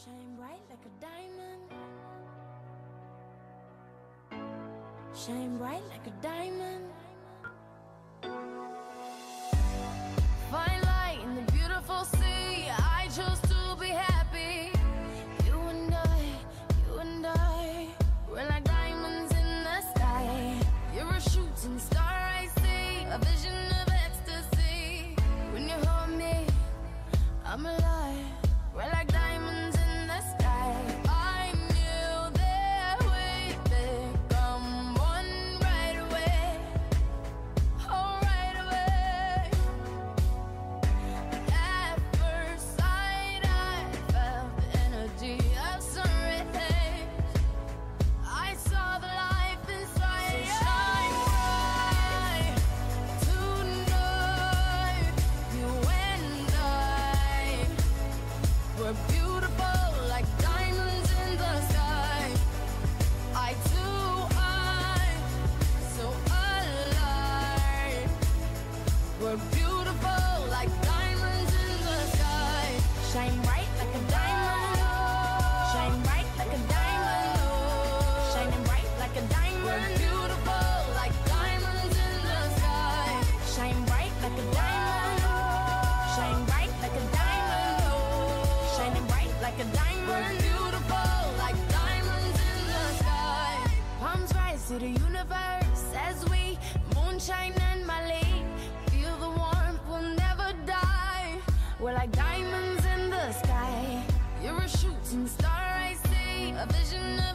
Shine bright like a diamond. Shine bright like a diamond. Fine light in the beautiful sea. I chose to be happy. You and I, we're like diamonds in the sky. You're a shooting star I see, a vision of ecstasy. When you hold me, I'm alive. We're like diamonds in the sky. I knew that we'd become one right away. Oh, right away. At first sight, I felt the energy of sun rays. I saw the life inside. So shine bright tonight. You and I, we're beautiful like diamonds in the sky. Eye to eye, so alive. We're beautiful like diamonds in the sky. Shine bright like a diamond. Shine bright like a diamond. Shining bright like a diamond. We're beautiful like diamonds in the sky. Shine bright like a diamond. Shine bright like a diamond. Shining bright like a diamond. We're beautiful like diamonds in the sky. Palms rise to the universe as we moonshine and Mali. Feel the warmth, we'll never die. We're like diamonds in the sky. You're a shooting star I see, a vision of